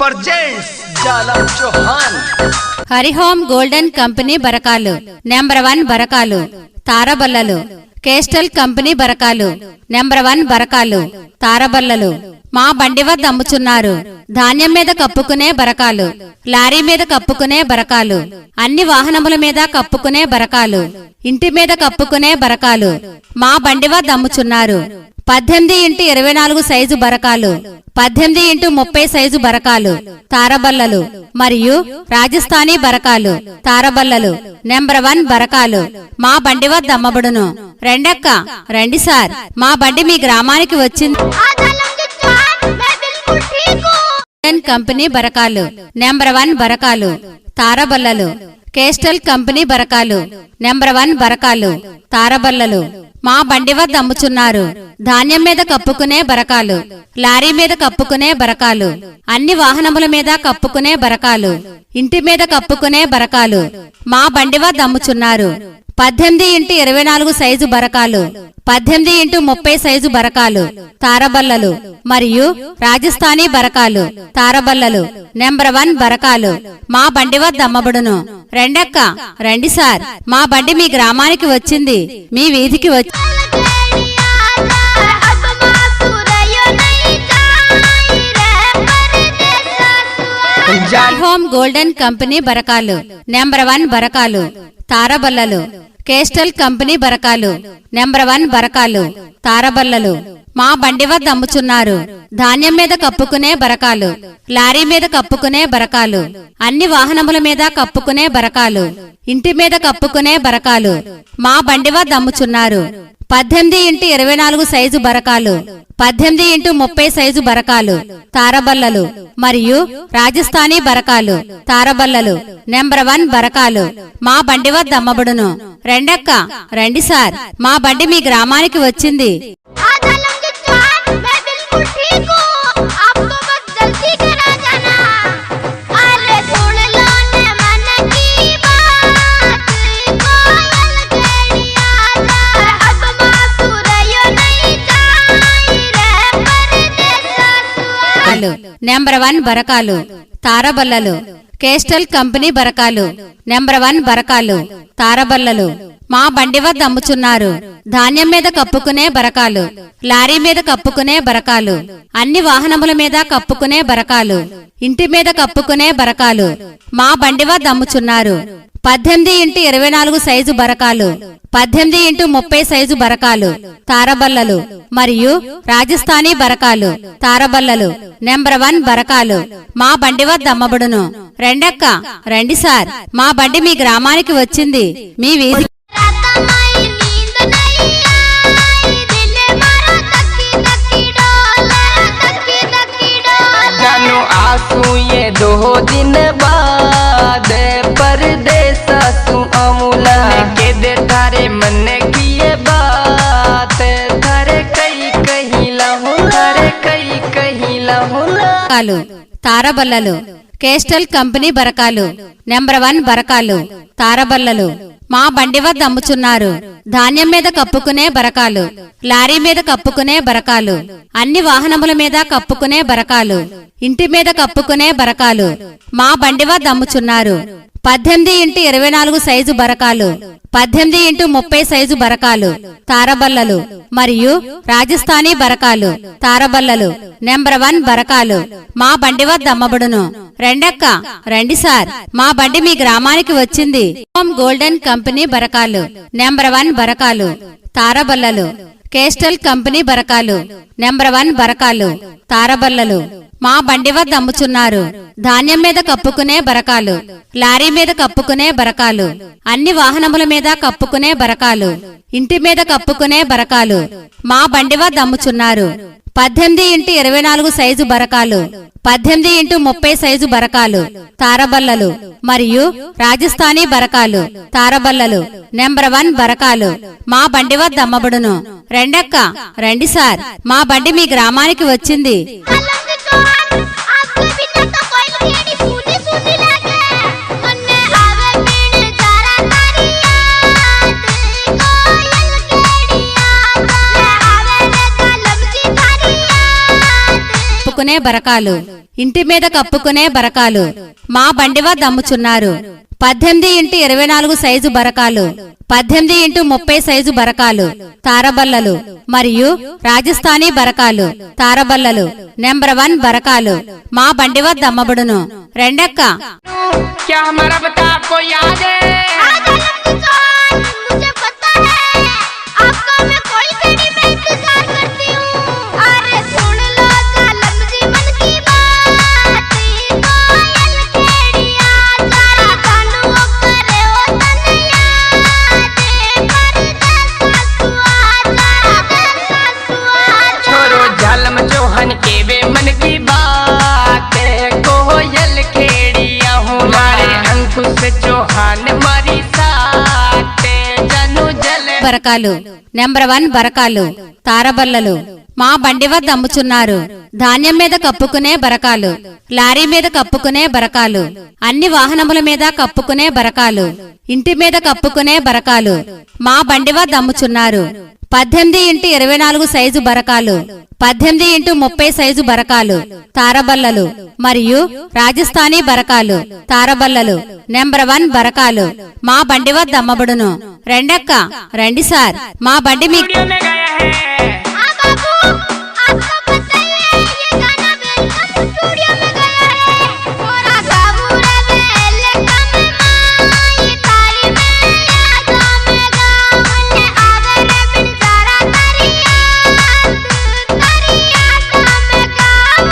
Presents Jalam Chauhan. హరిహోమ్ golden company బరకాలు number 1 బరకాలు తారబల్లలు కేస్టల్ కంపెనీ బరకాలు నెంబర్ 1 బరకాలు తారబల్లలు మా బండి వద్ద అమ్ముచున్నారు ధాన్యం మీద కప్పుకునే బరకాలు లారీ మీద కప్పుకునే బరకాలు అన్ని వాహనముల మీద కప్పుకునే బరకాలు ఇంటి మీద కప్పుకునే బరకాలు మా బండి వద్ద అమ్ముచున్నారు 18x24 సైజు బరకాలు 18x30 సైజు బరకాలు తారబల్లలు మరియు రాజస్థానీ బరకాలు తారబల్లలు నెంబర్ 1 బరకాలు మా బండి వద్ద అమ్మబడును రెండక్క రండి సార్ మా బండి మీ గ్రామానికి వచ్చింది కంపెనీ బరకాలు నెంబర్ 1 బరకాలు తారబల్లలు కేస్టల్ కంపెనీ బరకాలు నెంబర్ 1 బరకాలు తారబల్లలు మా బండి వద్ద అమ్ముచున్నారు ధాన్యం మీద కప్పుకునే బరకాలు లారీ మీద కప్పుకునే బరకాలు అన్ని వాహనముల మీద కప్పుకునే బరకాలు ఇంటి మీద కప్పుకునే బరకాలు మా బండి వద్ద అమ్ముచున్నారు 18x24 సైజు బరకాలు 18x30 సైజు బరకాలు తారబల్లలు మరియు రాజస్థానీ బరకాలు తారబల్లలు నెంబర్ 1 బరకాలు మా బండి వద్ద అమ్మబడును రెండక్క రండి సార్ మా బండి మీ గ్రామానికి వచ్చింది మీ వీధికి వచ్చి హోమ్ గోల్డెన్ కంపెనీ బరకాలు నెంబర్ 1 బరకాలు తారబల్లలు కేస్టల్ కంపెనీ బరకాలు నెంబర్ 1 బరకాలు తారబల్లలు మా బండి వద్ద అమ్ముచున్నారు ధాన్యం మీద కప్పుకునే బరకాలు లారీ మీద కప్పుకునే బరకాలు అన్ని వాహనముల మీద కప్పుకునే బరకాలు ఇంటి మీద కప్పుకునే బరకాలు మా బండి వద్ద అమ్ముచున్నారు 18x24 సైజు బరకాలు 18x30 సైజు బరకాలు తారబల్లలు మరియు రాజస్థానీ బరకాలు తారబల్లలు నెంబర్ 1 బరకాలు మా బండి వద్ద అమ్మబడును రెండక్క రండి సార్ మా బండి మీ గ్రామానికి వచ్చింది నెంబర్ 1 బరకాలు తారబల్లలు కేస్టల్ కంపెనీ బరకాలు నెంబర్ 1 బరకాలు తారబల్లలు మా బండి వద్ద అమ్ముచున్నారు ధాన్యం మీద కప్పుకునే బరకాలు లారీ మీద కప్పుకునే బరకాలు అన్ని వాహనముల మీద కప్పుకునే బరకాలు ఇంటి మీద కప్పుకునే బరకాలు మా బండి వద్ద అమ్ముచున్నారు 18x24 సైజు బరకాలు 18x30 సైజు బరకాలు తారబల్లలు మరియు రాజస్థానీ బరకాలు తారబల్లలు నెంబర్ 1 బరకాలు మా బండి వద్ద అమ్మబడును రెండక్క రండి సార్ మా బండి మీ గ్రామానికి వచ్చింది మీ వీధి दो दिन बाद परदेसा तू अमूला के दे थारे मन किए बात थारे कहीं लहुला తారబల్లలు కేస్టల్ కంపెనీ బరకాలు నెంబర్ 1 బరకాలు తారబల్లలు మా బండి వద్ద అమ్ముచున్నారు ధాన్యం మీద కప్పుకునే బరకాలు లారీ మీద కప్పుకునే బరకాలు అన్ని వాహనముల మీద కప్పుకునే బరకాలు ఇంటి మీద కప్పుకునే బరకాలు మా బండి వద్ద అమ్ముచున్నారు 18x24 సైజు బరకాలు 18x30 సైజు బరకాలు తారబల్లలు మరియు రాజస్థానీ బరకాలు తారబల్లలు నెంబర్ 1 బరకాలు మా బండి వద్ద అమ్మబడును రెండక్క రండి సార్ మా బండి మీ గ్రామానికి వచ్చింది హోమ్ గోల్డెన్ కంపెనీ బరకాలు నెంబర్ 1 బరకాలు తారబల్లలు కేస్టల్ కంపెనీ బరకాలు నెంబర్ 1 బరకాలు తారబల్లలు మా బండి వద్ద అమ్ముచున్నారు ధాన్యం మీద కప్పుకునే బరకాలు లారీ మీద కప్పుకునే బరకాలు అన్ని వాహనముల మీద కప్పుకునే బరకాలు ఇంటి మీద కప్పుకునే బరకాలు మా బండి వద్ద అమ్ముచున్నారు 18x24 సైజు బరకాలు 18x30 సైజు బరకాలు తారబల్లలు మరియు రాజస్థానీ బరకాలు తారబల్లలు నెంబర్ 1 బరకాలు మా బండి వద్ద అమ్మబడును రెండక్క రండి సార్ మా బండి మీ గ్రామానికి వచ్చింది బరకాలు ఇంటి మీద కప్పుకునే బరకాలు మా బండి వద్ద అమ్ముచున్నారు 18x24 సైజు బరకాలు 18x30 సైజు బరకాలు తారబల్లలు మరియు రాజస్థానీ బరకాలు తారబల్లలు నెంబర్ 1 బరకాలు మా బండి వద్ద అమ్మబడును రెండక్క क्या हमारा बता आपको याद है मुझे पता है आपका मैं कोई घड़ी में इंतजार करती हूँ अरे सुन लो जालम जी मन की बात कोयल खेड़िया सारा कानू करे ओ तनया छोरो जालम चौहान के वे मन की बात कोयल खेड़िया हूँ मारे अंकुश चौहान मारी साथ जनु जल బరకాలు నెంబర్ 1 బరకాలు తారబల్లలు మా బండి వద్ద అమ్ముచున్నారు ధాన్యం మీద కప్పుకునే బరకాలు లారీ మీద కప్పుకునే బరకాలు అన్ని వాహనముల మీద కప్పుకునే బరకాలు ఇంటి మీద కప్పుకునే బరకాలు మా బండి వద్ద అమ్ముచున్నారు 18x24 సైజు బరకాలు 18x30 సైజు బరకాలు తారబల్లలు మరియు రాజస్థానీ బరకాలు తారబల్లలు నెంబర్ 1 బరకాలు మా బండి వద్ద అమ్మబడును రెండక్క రండి సార్ మా బండి మీ स्टूडियो में गया है हाँ बाबू आपको पता ही है ये गाना वेलकम स्टूडियो में गया है और गाऊ रे वेलकम माई तारी में यादों में गावने आवे रे बिन सारा तारी यादों में गाऊ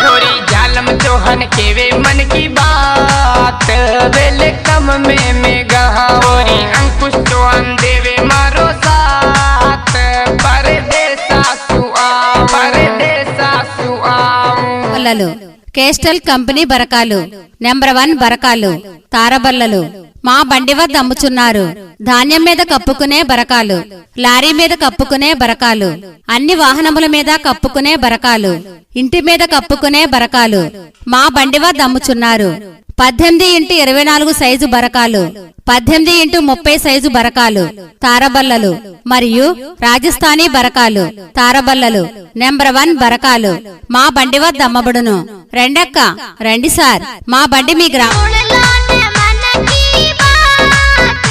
छोरी जालम चौहान के वे मन की बात वेलकम में गहावरी अंकुश चौहान देवे मारो साथ परदेसा सुआऊं బల్లలు కేస్టల్ కంపెనీ బరకాలు నెంబర్ 1 బరకాలు తారబల్లలు మా బండి వద్ద అమ్ముచున్నారు ధాన్యం మీద కప్పుకునే బరకాలు లారీ మీద కప్పుకునే బరకాలు అన్ని వాహనముల మీద కప్పుకునే బరకాలు ఇంటి మీద కప్పుకునే బరకాలు మా బండి వద్ద అమ్ముచున్నారు 18x24 సైజు బరకాలు 18x30 సైజు బరకాలు తారబల్లలు మరియు రాజస్థానీ బరకాలు తారబల్లలు నెంబర్ 1 బరకాలు మా బండి వద్ద అమ్మబడును రెండక్క రండి సార్ మా బండి మీ గ్రామం सुन लो ने मन की बात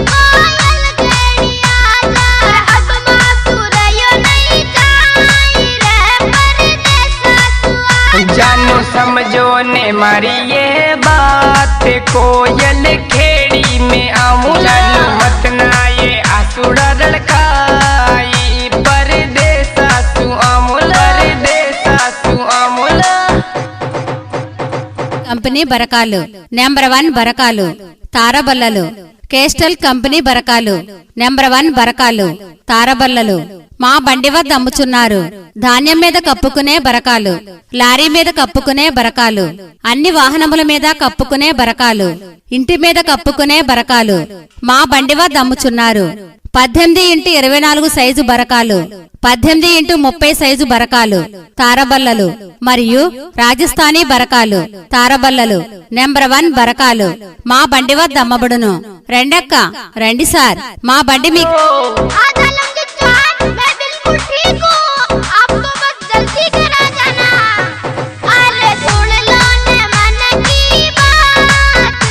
कोयल खेड़िया सारा अब मासुरयो नहीं जाई रे परदेसा सुआ जानो समझो ने मारी ये बात कोयल खेड़ी में आऊं जानू मत ना ये आसुड़ा लड़काई परदेसा सुआमुला కంపెనీ బరకాలు నెంబర్ 1 బరకాలు తారబల్లలు కేస్టల్ కంపెనీ బరకాలు నెంబర్ 1 బరకాలు తారబల్లలు మా బండి వద్ద అమ్ముచున్నారు ధాన్యం మీద కప్పుకునే బరకాలు లారీ మీద కప్పుకునే బరకాలు అన్ని వాహనముల మీద కప్పుకునే బరకాలు ఇంటి మీద కప్పుకునే బరకాలు మా బండి వద్ద అమ్ముచున్నారు 18x24 సైజు బరకాలు 18x30 సైజు బరకాలు తారబల్లలు మరియు రాజస్థానీ బరకాలు తారబల్లలు నెంబర్ 1 బరకాలు మా బండి వద్ద అమ్మబడును రెండక్క రండి సార్ మా బండి మీ आजलम के चाँद मैं बिल्कुल ठीक हूँ आपको बस जल्दी करा जाना अरे सुन लो ने मन की बात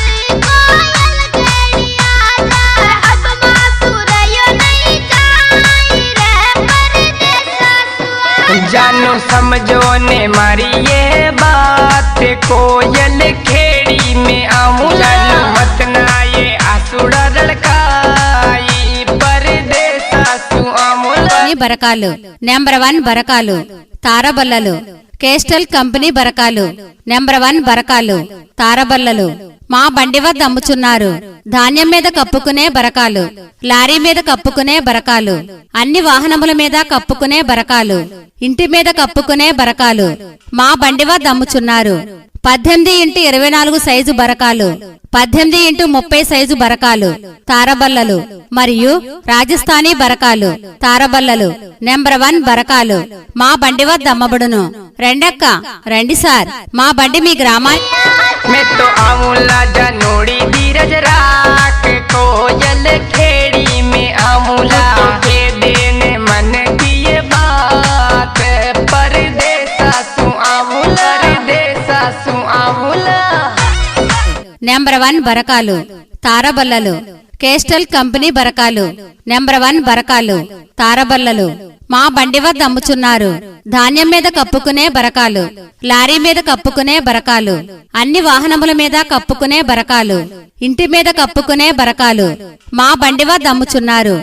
कोयल खेड़िया सारा अब मासुरयो नहीं जाई रे परदेसा सुआ जानो समझो ने मारी ये बात कोयल खेड़ी में आऊं जानू मत ना ये आसुड़ा लड़काई परदेसा सुआमुला కంపెనీ బరకాలు నెంబర్ 1 బరకాలు తారబల్లలు కేస్టల్ కంపెనీ బరకాలు నెంబర్ 1 బరకాలు తారబల్లలు మా బండి వద్ద అమ్ముచున్నారు ధాన్యం మీద కప్పుకునే బరకాలు లారీ మీద కప్పుకునే బరకాలు అన్ని వాహనముల మీద కప్పుకునే బరకాలు ఇంటి మీద కప్పుకునే బరకాలు మా బండి వద్ద అమ్ముచున్నారు 18x24 సైజు బరకాలు 18x30 సైజు బరకాలు తారబల్లలు మరియు రాజస్థానీ బరకాలు తారబల్లలు నెంబర్ 1 బరకాలు మా బండి వద్ద అమ్మబడును రెండక్క రండి సార్ మా బండి మీ గ్రామానికి मैं तो आऊंला जनोड़ी धीरज राख कोयल खेड़ी में आऊंला के देने मन की ये बात पर నెంబర్ 1 బరకాలు తారబల్లలు కేస్టల్ కంపెనీ బరకాలు నెంబర్ 1 బరకాలు తారబల్లలు మా బండి వద్ద అమ్ముచున్నారు ధాన్యం మీద కప్పుకునే బరకాలు లారీ మీద కప్పుకునే బరకాలు అన్ని వాహనముల మీద కప్పుకునే బరకాలు ఇంటి మీద కప్పుకునే బరకాలు మా బండి వద్ద అమ్ముచున్నారు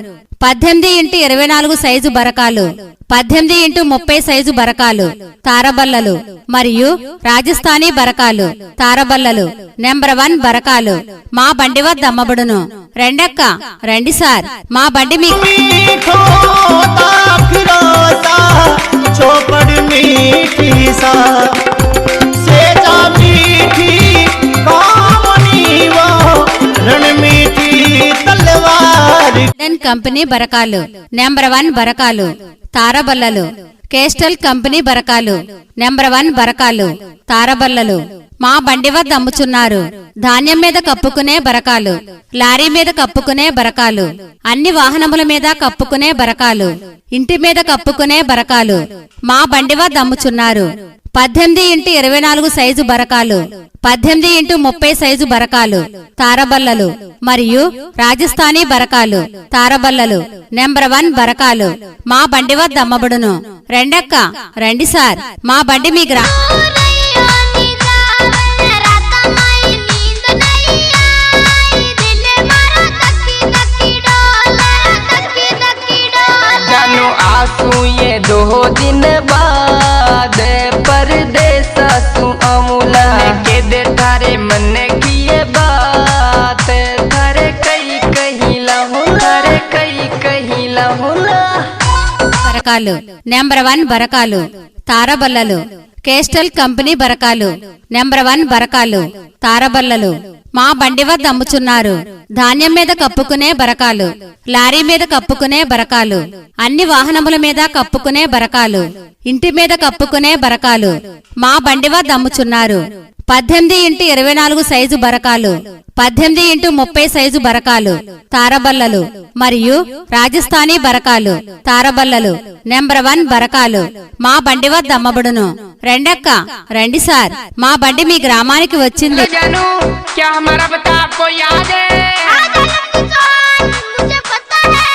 18x24 సైజు బరకాలు 18x30 సైజు బరకాలు తారబల్లలు మరియు రాజస్థానీ బరకాలు తారబల్లలు నెంబర్ 1 బరకాలు మా బండి వద్ద అమ్మబడును రెండక్క రండి సార్ మా బండి మీ मीठोता फिरोता चौपड़ मीठी सा सेजा मीठी कामनी वो रण मीठी तलवार కంపెనీ బరకాలు నెంబర్ 1 బరకాలు తారబల్లలు కేస్టల్ కంపెనీ బరకాలు నెంబర్ 1 బరకాలు తారబల్లలు మా బండి వద్ద అమ్ముచున్నారు ధాన్యం మీద కప్పుకునే బరకాలు లారీ మీద కప్పుకునే బరకాలు అన్ని వాహనముల మీద కప్పుకునే బరకాలు ఇంటి మీద కప్పుకునే బరకాలు మా బండి వద్ద అమ్ముచున్నారు 18x24 సైజు బరకాలు 18x30 సైజు బరకాలు తారబల్లలు మరియు రాజస్థానీ బరకాలు తారబల్లలు నెంబర్ 1 బరకాలు మా బండి వద్ద అమ్మబడును రెండక్క రండి సార్ మా బండి మీ గ్రా जानू आंसू ये 2 दिन बाद परदेस तू अमूला के दे थारे मन की ये बात थारे कई कहिला हूँ थारे कई कहिला हूँ ना బరకాలు నెంబర్ 1 బరకాలు తారబల్లలు కేస్టల్ కంపెనీ బరకాలు నెంబర్ 1 బరకాలు తారబల్లలు మా బండి వద్ద అమ్ముచున్నారు ధాన్యం మీద కప్పుకునే బరకాలు లారీ మీద కప్పుకునే బరకాలు అన్ని వాహనముల మీద కప్పుకునే బరకాలు ఇంటి మీద కప్పుకునే బరకాలు మా బండి వద్ద అమ్ముచున్నారు 18x24 సైజు బరకాలు 18x30 సైజు బరకాలు తారబల్లలు మరియు రాజస్థానీ బరకాలు తారబల్లలు నెంబర్ 1 బరకాలు మా బండి వద్ద అమ్మబడును రెండక్క రండి సార్ మా బండి మీ గ్రామానికి వచ్చింది जानू क्या हमारा बता आपको याद है मुझे पता है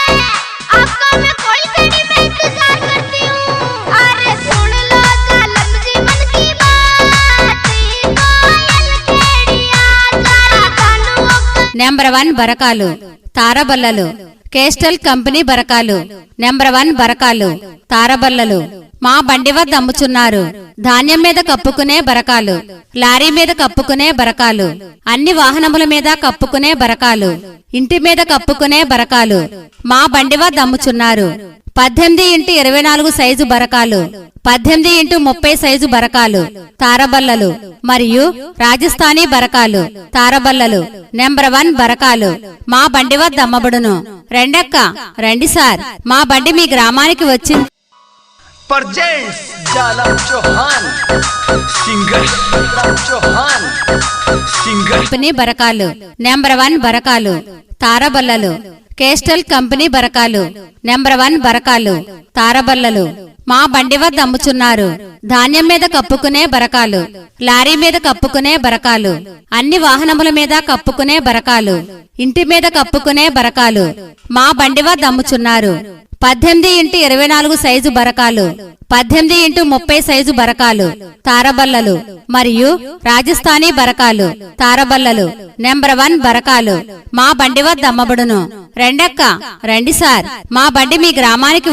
आपका मैं कोई घड़ी में इंतजार करती हूँ अरे सुन लो जालम जीवन की बात कोयल खेड़िया सारा जानू నెంబర్ 1 బరకాలు తారబల్లలు కేస్టల్ కంపెనీ బరకాలు నెంబర్ 1 బరకాలు తారబల్లలు మా బండి వద్ద అమ్ముచున్నారు ధాన్యం మీద కప్పుకునే బరకాలు లారీ మీద కప్పుకునే బరకాలు అన్ని వాహనముల మీద కప్పుకునే బరకాలు ఇంటి మీద కప్పుకునే బరకాలు మా బండి వద్ద అమ్ముచున్నారు 18x24 సైజు బరకాలు 18x30 సైజు బరకాలు తారబల్లలు మరియు రాజస్థానీ బరకాలు తారబల్లలు నెంబర్ 1 బరకాలు మా బండి వద్ద అమ్మబడును రెండక్క రండి సార్ మా బండి మీ గ్రామానికి వచ్చింది presents Jalam Chauhan singer Jalam Chauhan singer company బరకాలు నెంబర్ 1 బరకాలు తారబల్లలు కేస్టల్ కంపెనీ బరకాలు నెంబర్ 1 బరకాలు తారబల్లలు మా బండి వద్ద అమ్ముచున్నారు ధాన్యం మీద కప్పుకునే బరకాలు లారీ మీద కప్పుకునే బరకాలు అన్ని వాహనముల మీద కప్పుకునే బరకాలు ఇంటి మీద కప్పుకునే బరకాలు మా బండి వద్ద అమ్ముచున్నారు 18x24 సైజు బరకాలు 18x30 సైజు బరకాలు తారబల్లలు మరియు రాజస్థానీ బరకాలు తారబల్లలు నెంబర్ 1 బరకాలు మా బండి వద్ద అమ్మబడును రెండక్క రండి సార్ మా బండి మీ గ్రామానికి